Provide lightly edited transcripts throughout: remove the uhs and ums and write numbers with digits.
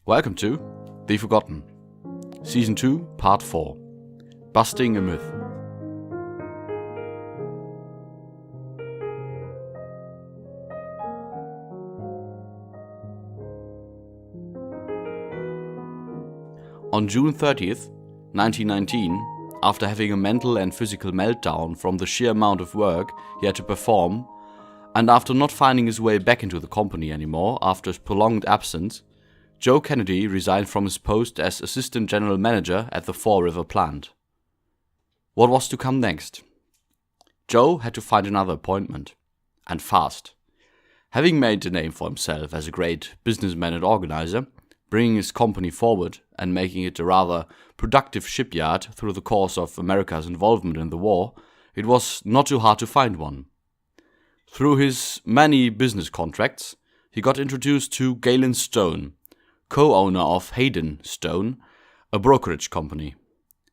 Welcome to The Forgotten, Season 2, Part 4, Busting a Myth. On June 30th, 1919, after having a mental and physical meltdown from the sheer amount of work he had to perform, and after not finding his way back into the company anymore after his prolonged absence, Joe Kennedy resigned from his post as Assistant General Manager at the Fore River plant. What was to come next? Joe had to find another appointment, and fast. Having made a name for himself as a great businessman and organizer, bringing his company forward and making it a rather productive shipyard through the course of America's involvement in the war, it was not too hard to find one. Through his many business contracts, he got introduced to Galen Stone, co-owner of Hayden Stone, a brokerage company.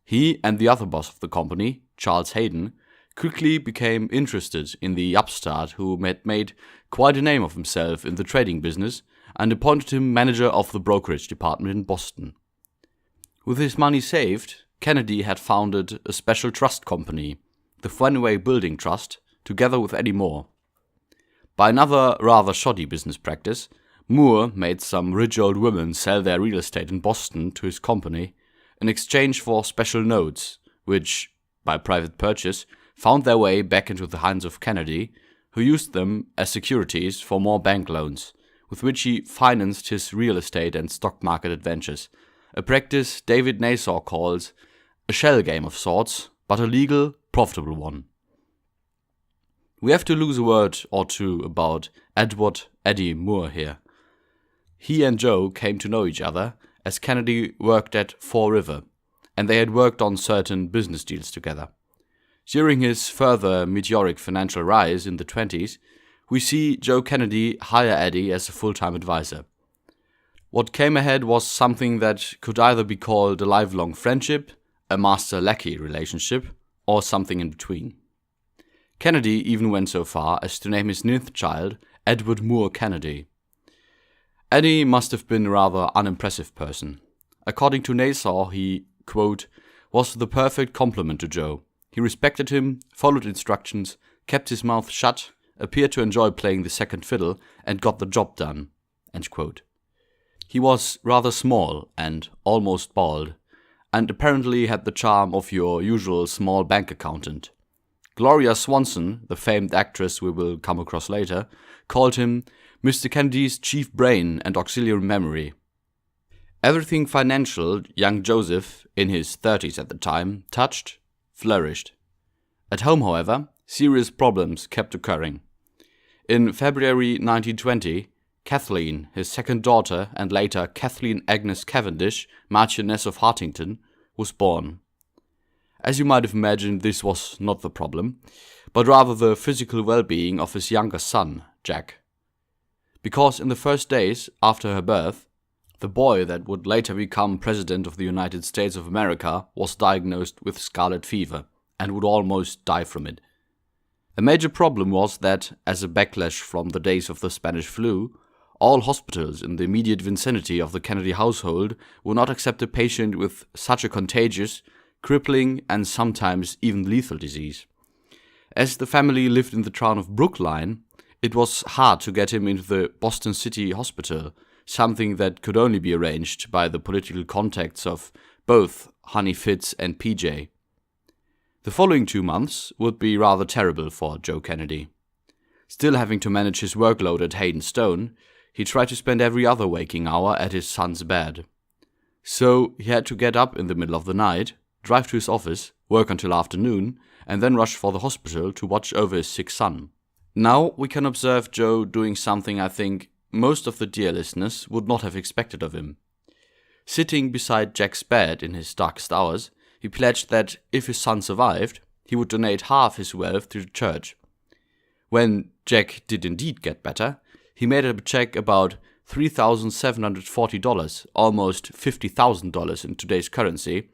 He and the other boss of the company, Charles Hayden, quickly became interested in the upstart who had made quite a name of himself in the trading business and appointed him manager of the brokerage department in Boston. With his money saved, Kennedy had founded a special trust company, the Fenway Building Trust, together with Eddie Moore. By another rather shoddy business practice, Moore made some rich old women sell their real estate in Boston to his company in exchange for special notes, which, by private purchase, found their way back into the hands of Kennedy, who used them as securities for more bank loans, with which he financed his real estate and stock market adventures, a practice David Nasaw calls a shell game of sorts, but a legal, profitable one. We have to lose a word or two about Edward Eddie Moore here. He and Joe came to know each other as Kennedy worked at Fore River, and they had worked on certain business deals together. During his further meteoric financial rise in the 20s, we see Joe Kennedy hire Eddie as a full-time advisor. What came ahead was something that could either be called a lifelong friendship, a master-lackey relationship, or something in between. Kennedy even went so far as to name his 9th child Edward Moore Kennedy. Eddie must have been a rather unimpressive person. According to Nasaw, he, quote, was the perfect complement to Joe. He respected him, followed instructions, kept his mouth shut, appeared to enjoy playing the second fiddle, and got the job done, end quote. He was rather small and almost bald, and apparently had the charm of your usual small bank accountant. Gloria Swanson, the famed actress we will come across later, called him Mr. Kennedy's chief brain and auxiliary memory. Everything financial young Joseph, in his 30s at the time, touched, flourished. At home, however, serious problems kept occurring. In February 1920, Kathleen, his second daughter and later Kathleen Agnes Cavendish, Marchioness of Hartington, was born. As you might have imagined, this was not the problem, but rather the physical well-being of his younger son, Jack. Because in the first days after her birth, the boy that would later become President of the United States of America was diagnosed with scarlet fever and would almost die from it. A major problem was that, as a backlash from the days of the Spanish flu, all hospitals in the immediate vicinity of the Kennedy household would not accept a patient with such a contagious, crippling, and sometimes even lethal disease. As the family lived in the town of Brookline, it was hard to get him into the Boston City Hospital, something that could only be arranged by the political contacts of both Honey Fitz and PJ. The following 2 months would be rather terrible for Joe Kennedy. Still having to manage his workload at Hayden Stone, he tried to spend every other waking hour at his son's bed. So he had to get up in the middle of the night, drive to his office, work until afternoon, and then rush for the hospital to watch over his sick son. Now we can observe Joe doing something I think most of the dear listeners would not have expected of him. Sitting beside Jack's bed in his darkest hours, he pledged that if his son survived, he would donate half his wealth to the church. When Jack did indeed get better, he made a check about $3,740, almost $50,000 in today's currency,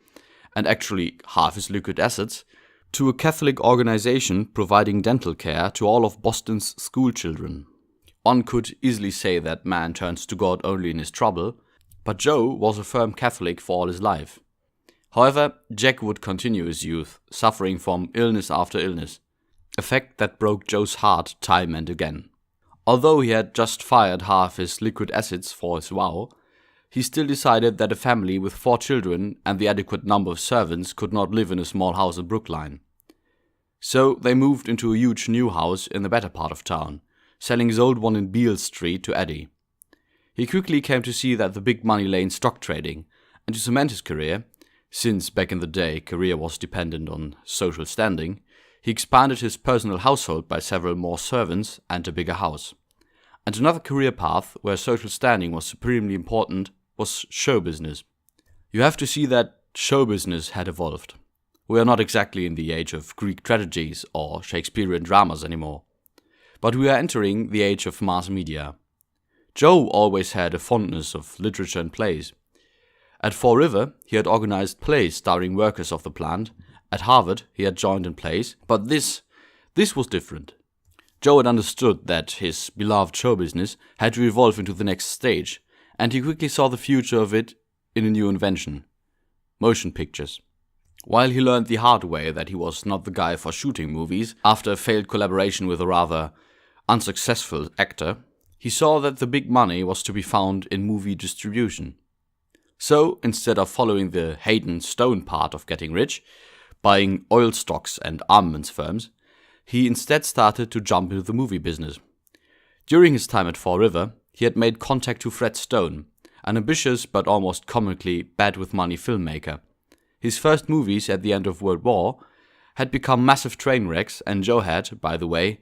and actually half his liquid assets, to a Catholic organization providing dental care to all of Boston's school children. One could easily say that man turns to God only in his trouble, But Joe was a firm Catholic for all his life. However, Jack would continue his youth, suffering from illness after illness, a fact that broke Joe's heart time and again. Although he had just fired half his liquid assets for his vow, he still decided that a family with 4 children and the adequate number of servants could not live in a small house in Brookline. So they moved into a huge new house in the better part of town, selling his old one in Beale Street to Eddie. He quickly came to see that the big money lay in stock trading, and to cement his career, since back in the day career was dependent on social standing, he expanded his personal household by several more servants and a bigger house. And another career path where social standing was supremely important was show business. You have to see that show business had evolved. We are not exactly in the age of Greek tragedies or Shakespearean dramas anymore, but we are entering the age of mass media. Joe always had a fondness of literature and plays. At Fore River, he had organized plays starring workers of the plant. At Harvard, he had joined in plays, but this was different. Joe had understood that his beloved show business had to evolve into the next stage, and he quickly saw the future of it in a new invention: motion pictures. While he learned the hard way that he was not the guy for shooting movies after a failed collaboration with a rather unsuccessful actor, he saw that the big money was to be found in movie distribution. So, instead of following the Hayden Stone part of getting rich, buying oil stocks and armaments firms, he instead started to jump into the movie business. During his time at Fore River, he had made contact to Fred Stone, an ambitious but almost comically bad-with-money filmmaker. His first movies at the end of World War had become massive train wrecks, and Joe had, by the way,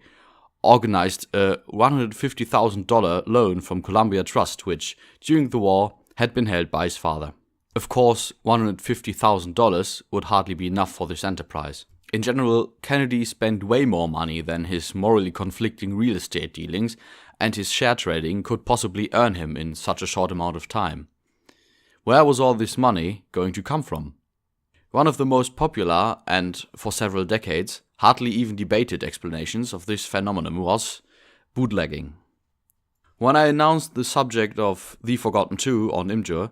organized a $150,000 loan from Columbia Trust, which, during the war, had been held by his father. Of course, $150,000 would hardly be enough for this enterprise. In general, Kennedy spent way more money than his morally conflicting real estate dealings and his share trading could possibly earn him in such a short amount of time. Where was all this money going to come from? One of the most popular and, for several decades, hardly even debated explanations of this phenomenon was bootlegging. When I announced the subject of The Forgotten Two on Imgur,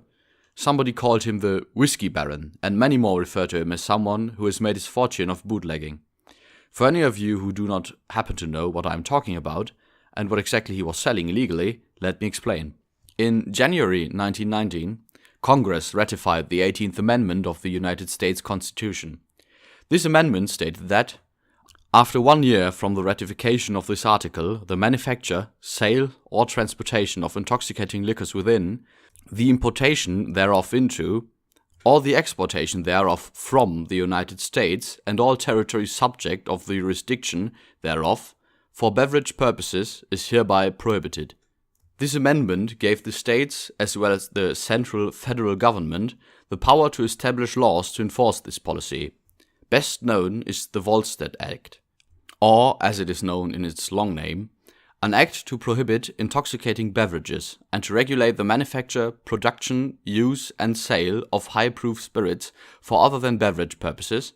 somebody called him the Whiskey Baron, and many more refer to him as someone who has made his fortune of bootlegging. For any of you who do not happen to know what I am talking about, and what exactly he was selling illegally, let me explain. In January 1919, Congress ratified the 18th Amendment of the United States Constitution. This amendment stated that, after 1 year from the ratification of this article, the manufacture, sale, or transportation of intoxicating liquors within, the importation thereof into, or the exportation thereof from the United States and all territories subject of the jurisdiction thereof, for beverage purposes, is hereby prohibited. This amendment gave the states, as well as the central federal government, the power to establish laws to enforce this policy. Best known is the Volstead Act, or, as it is known in its long name, an act to prohibit intoxicating beverages and to regulate the manufacture, production, use, and sale of high-proof spirits for other than beverage purposes,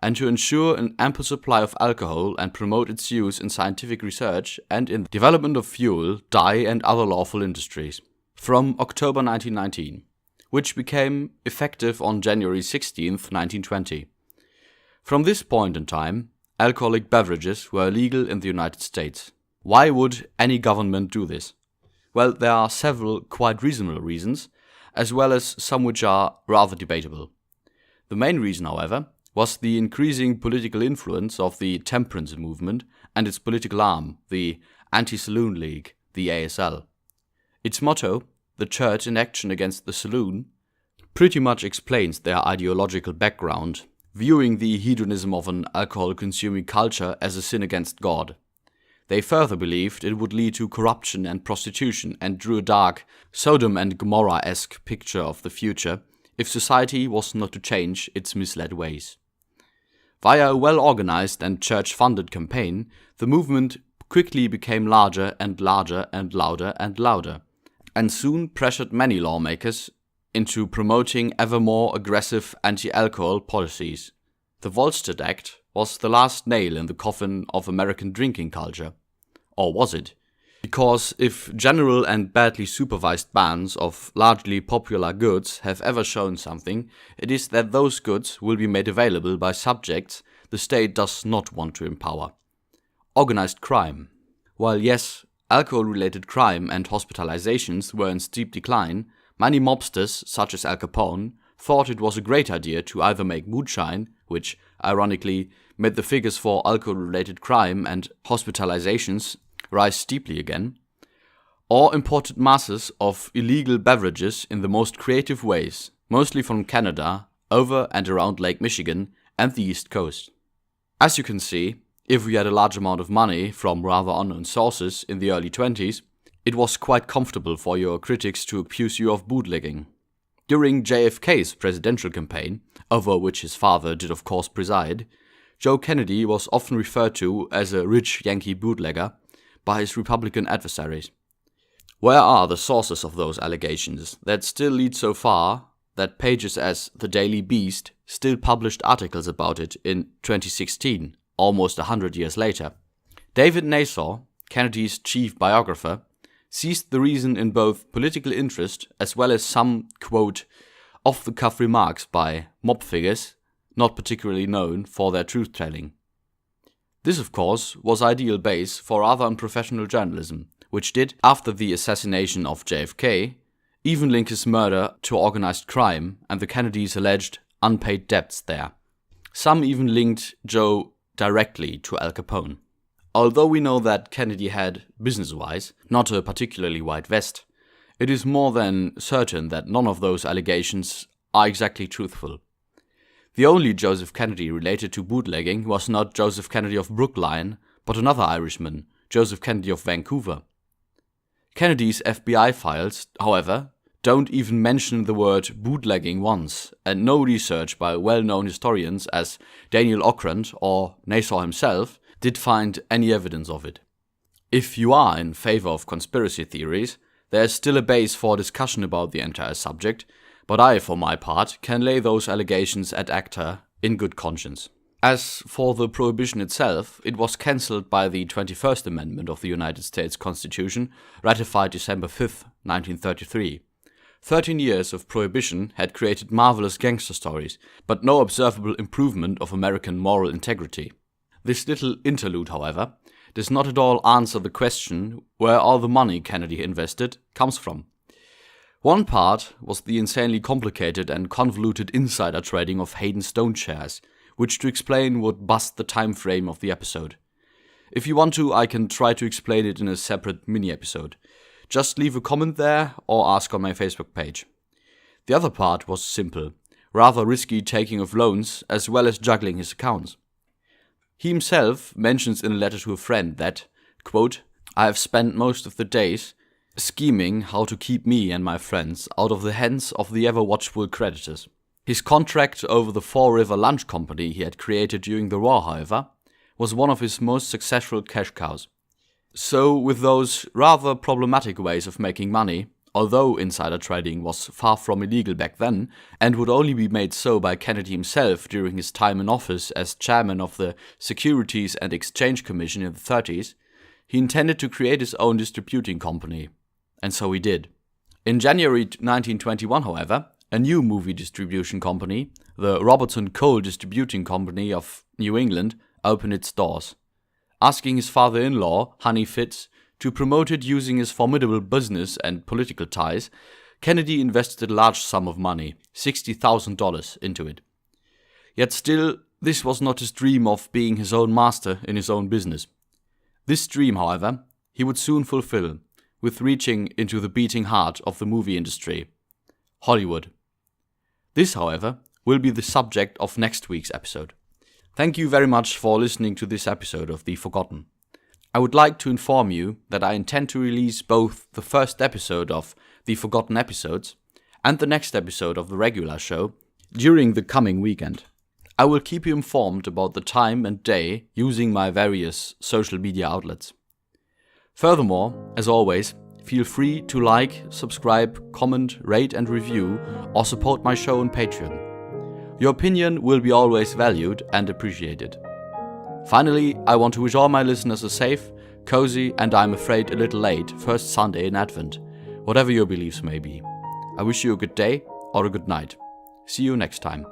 and to ensure an ample supply of alcohol and promote its use in scientific research and in the development of fuel, dye, and other lawful industries. From October 1919, which became effective on January 16, 1920. From this point in time, alcoholic beverages were illegal in the United States. Why would any government do this? Well, there are several quite reasonable reasons, as well as some which are rather debatable. The main reason, however, was the increasing political influence of the temperance movement and its political arm, the Anti-Saloon League, the ASL. Its motto, "The Church in Action Against the Saloon," pretty much explains their ideological background, viewing the hedonism of an alcohol-consuming culture as a sin against God. They further believed it would lead to corruption and prostitution and drew a dark, Sodom and Gomorrah-esque picture of the future if society was not to change its misled ways. Via a well-organized and church-funded campaign, the movement quickly became larger and larger and louder and louder, and soon pressured many lawmakers into promoting ever more aggressive anti-alcohol policies. The Volstead Act was the last nail in the coffin of American drinking culture. Or was it? Because if general and badly supervised bans of largely popular goods have ever shown something, it is that those goods will be made available by subjects the state does not want to empower. Organized crime. While yes, alcohol-related crime and hospitalizations were in steep decline, many mobsters, such as Al Capone, thought it was a great idea to either make moonshine, which, ironically, made the figures for alcohol-related crime and hospitalizations rise steeply again, or imported masses of illegal beverages in the most creative ways, mostly from Canada, over and around Lake Michigan and the East Coast. As you can see, if we had a large amount of money from rather unknown sources in the early 20s, it was quite comfortable for your critics to accuse you of bootlegging. During JFK's presidential campaign, over which his father did of course preside, Joe Kennedy was often referred to as a rich Yankee bootlegger by his Republican adversaries. Where are the sources of those allegations that still lead so far that pages as The Daily Beast still published articles about it in 2016, almost 100 years later? David Nasaw, Kennedy's chief biographer, seized the reason in both political interest as well as some, quote, off-the-cuff remarks by mob figures not particularly known for their truth-telling. This, of course, was ideal base for rather unprofessional journalism, which did, after the assassination of JFK, even link his murder to organized crime and the Kennedys' alleged unpaid debts there. Some even linked Joe directly to Al Capone. Although we know that Kennedy had, business-wise, not a particularly white vest, it is more than certain that none of those allegations are exactly truthful. The only Joseph Kennedy related to bootlegging was not Joseph Kennedy of Brookline, but another Irishman, Joseph Kennedy of Vancouver. Kennedy's FBI files, however, don't even mention the word bootlegging once, and no research by well-known historians as Daniel Ockrent or Nasaw himself did find any evidence of it. If you are in favor of conspiracy theories, there is still a base for discussion about the entire subject, but I, for my part, can lay those allegations ad acta in good conscience. As for the Prohibition itself, it was cancelled by the 21st Amendment of the United States Constitution, ratified December 5, 1933. 13 years of Prohibition had created marvelous gangster stories, but no observable improvement of American moral integrity. This little interlude, however, does not at all answer the question where all the money Kennedy invested comes from. One part was the insanely complicated and convoluted insider trading of Hayden Stone shares, which to explain would bust the time frame of the episode. If you want to, I can try to explain it in a separate mini-episode. Just leave a comment there or ask on my Facebook page. The other part was simple, rather risky taking of loans as well as juggling his accounts. He himself mentions in a letter to a friend that, quote, I have spent most of the days scheming how to keep me and my friends out of the hands of the ever-watchful creditors. His contract over the Fore River lunch company he had created during the war, however, was one of his most successful cash cows. So, with those rather problematic ways of making money, although insider trading was far from illegal back then, and would only be made so by Kennedy himself during his time in office as chairman of the Securities and Exchange Commission in the 30s, he intended to create his own distributing company. And so he did. In January 1921, however, a new movie distribution company, the Robertson Cole Distributing Company of New England, opened its doors, asking his father-in-law, Honey Fitz, to promote it using his formidable business and political ties. Kennedy invested a large sum of money, $60,000, into it. Yet still, this was not his dream of being his own master in his own business. This dream, however, he would soon fulfill, with reaching into the beating heart of the movie industry, Hollywood. This, however, will be the subject of next week's episode. Thank you very much for listening to this episode of The Forgotten. I would like to inform you that I intend to release both the first episode of The Forgotten Episodes and the next episode of the regular show during the coming weekend. I will keep you informed about the time and day using my various social media outlets. Furthermore, as always, feel free to like, subscribe, comment, rate and review, or support my show on Patreon. Your opinion will be always valued and appreciated. Finally, I want to wish all my listeners a safe, cozy, and I'm afraid a little late, first Sunday in Advent, whatever your beliefs may be. I wish you a good day or a good night. See you next time.